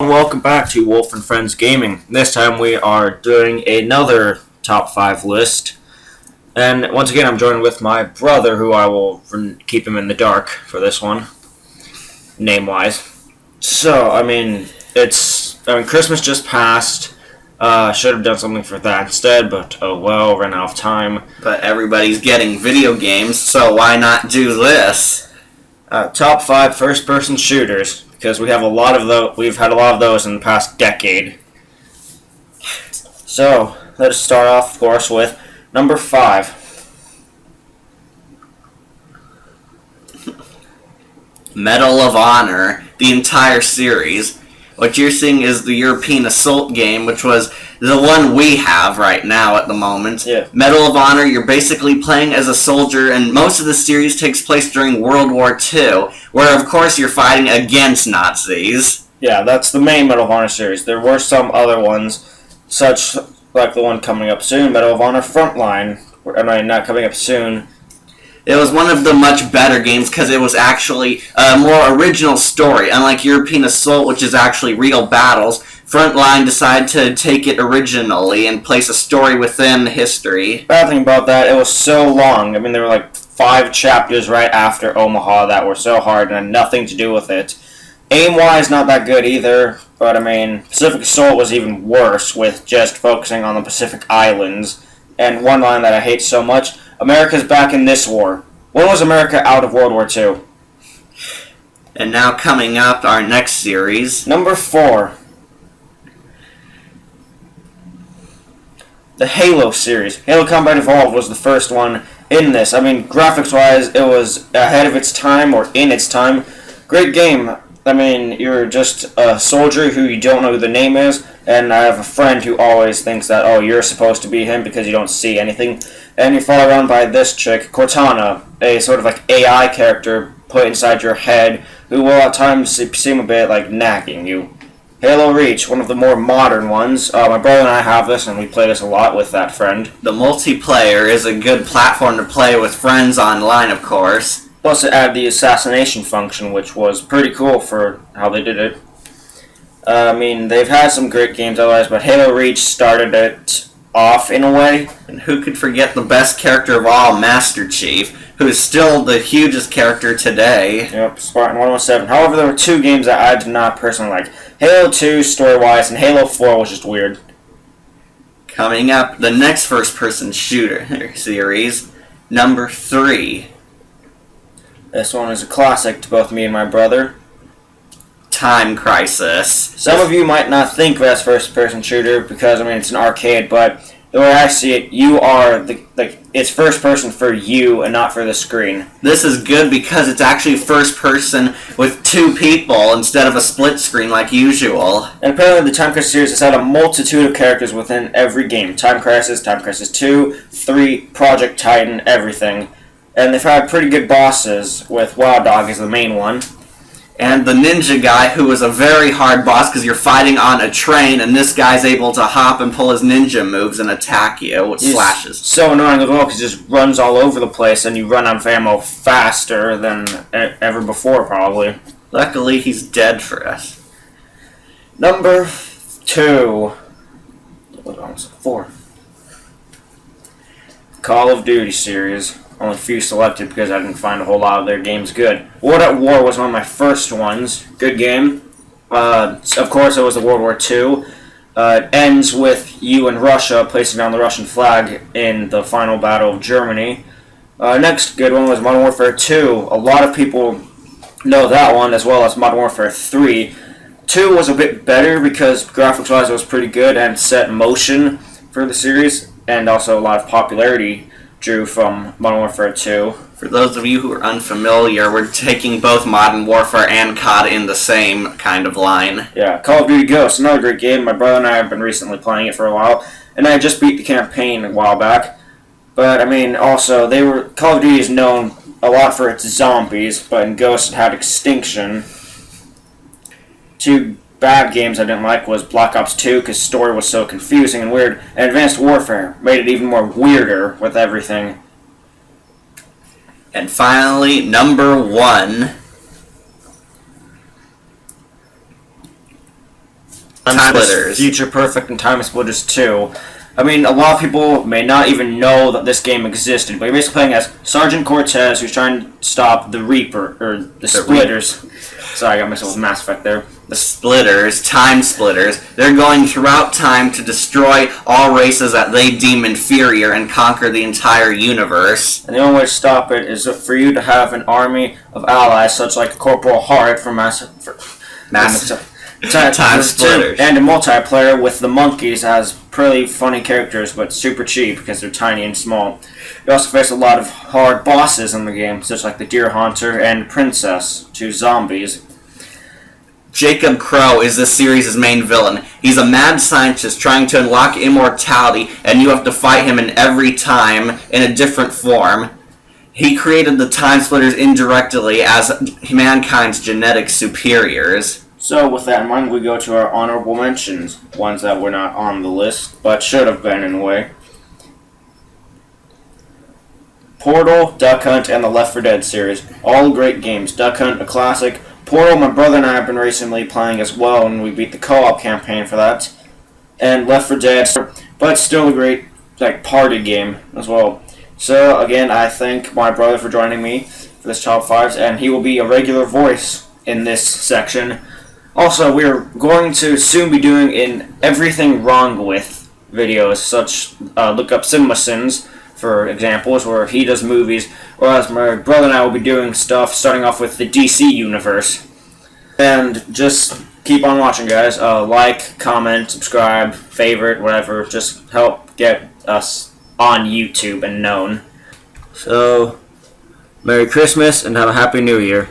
Welcome back to Wolf and Friends Gaming. This time we are doing another top 5 list. And once again, I'm joined with my brother, who I will keep him in the dark for this one, name-wise. So, Christmas just passed. Should have done something for that instead, but oh well, ran out of time. But everybody's getting video games, so why not do this? Top 5 first-person shooters. Because we have a lot of those. We've had a lot of those in the past decade. So let's start off, of course, with number 5. Medal of Honor, the entire series. What you're seeing is the European Assault game, which was the one we have right now at the moment. Yeah. Medal of Honor, you're basically playing as a soldier, and most of the series takes place during World War II, where of course you're fighting against Nazis. Yeah, that's the main Medal of Honor series. There were some other ones, such like the one coming up soon, Medal of Honor Frontline. Not coming up soon. It was one of the much better games because it was actually a more original story. Unlike European Assault, which is actually real battles, Frontline decided to take it originally and place a story within history. Bad thing about that, it was so long. There were like 5 chapters right after Omaha that were so hard and had nothing to do with it. Aim-wise, not that good either, but Pacific Assault was even worse with just focusing on the Pacific Islands. And one line that I hate so much, America's back in this war. When was America out of World War II? And now coming up, our next series. Number 4. The Halo series. Halo Combat Evolved was the first one in this. Graphics-wise, it was ahead of its time, or in its time. Great game. You're just a soldier who you don't know who the name is, and I have a friend who always thinks that, oh, you're supposed to be him because you don't see anything. And you're followed around by this chick, Cortana, a sort of like AI character put inside your head, who will at times seem a bit like nagging you. Halo Reach, one of the more modern ones. My brother and I have this, and we play this a lot with that friend. The multiplayer is a good platform to play with friends online, of course. Plus, it added the assassination function, which was pretty cool for how they did it. They've had some great games otherwise, but Halo Reach started it off in a way. And who could forget the best character of all, Master Chief, who is still the hugest character today. Yep, Spartan 107. However, there were 2 games that I did not personally like. Halo 2, story-wise, and Halo 4 was just weird. Coming up, the next first-person shooter series, number 3. This one is a classic to both me and my brother. Time Crisis. Some of you might not think of it as first-person shooter because, it's an arcade, but the way I see it, you are, it's first-person for you and not for the screen. This is good because it's actually first-person with 2 people instead of a split screen like usual. And apparently the Time Crisis series has had a multitude of characters within every game. Time Crisis 2, 3, Project Titan, everything. And they've had pretty good bosses, with Wild Dog as the main one. And the ninja guy, who is a very hard boss because you're fighting on a train, and this guy's able to hop and pull his ninja moves and attack you with slashes. So annoying as well because he just runs all over the place, and you run out of ammo faster than ever before, probably. Luckily, he's dead for us. Number 2. 4. Call of Duty series. Only a few selected because I didn't find a whole lot of their games good. World at War was one of my first ones. Good game. Of course, it was the World War II. It ends with you and Russia placing down the Russian flag in the final battle of Germany. Next good one was Modern Warfare 2. A lot of people know that one as well as Modern Warfare 3. 2 was a bit better because graphics-wise it was pretty good and set motion for the series, and also a lot of popularity drew from Modern Warfare 2. For those of you who are unfamiliar, we're taking both Modern Warfare and COD in the same kind of line. Yeah, Call of Duty Ghosts, another great game. My brother and I have been recently playing it for a while, and I just beat the campaign a while back. But, also, Call of Duty is known a lot for its zombies, but in Ghosts it had Extinction. 2 bad games I didn't like was Black Ops 2 because story was so confusing and weird, and Advanced Warfare made it even more weirder with everything. And finally, number 1. Time Splitters. Future Perfect and Time Splitters 2. I mean, a lot of people may not even know that this game existed, but you're basically playing as Sergeant Cortez, who's trying to stop the Reaper, or the Splitters. Sorry, I got myself with Mass Effect there. The Splitters, Time Splitters, they're going throughout time to destroy all races that they deem inferior and conquer the entire universe. And the only way to stop it is for you to have an army of allies, such like Corporal Hart from Time Splitters. And a multiplayer with the monkeys as pretty funny characters, but super cheap because they're tiny and small. You also face a lot of hard bosses in the game, such like the Deer Hunter and Princess, 2 zombies. Jacob Crow is this series' main villain. He's a mad scientist trying to unlock immortality, and you have to fight him in every time in a different form. He created the Time Splitters indirectly as mankind's genetic superiors. So with that in mind, we go to our honorable mentions, ones that were not on the list, but should have been in a way. Portal, Duck Hunt, and the Left 4 Dead series. All great games. Duck Hunt, a classic. Portal, my brother and I have been recently playing as well, and we beat the co-op campaign for that. And Left 4 Dead, but still a great party game as well. So again, I thank my brother for joining me for this top 5s, and he will be a regular voice in this section. Also, we're going to soon be doing an Everything Wrong With videos, such look up CinemaSins for examples, where he does movies, whereas my brother and I will be doing stuff starting off with the DC universe. And just keep on watching, guys. Like, comment, subscribe, favorite, whatever. Just help get us on YouTube and known. So, Merry Christmas and have a Happy New Year.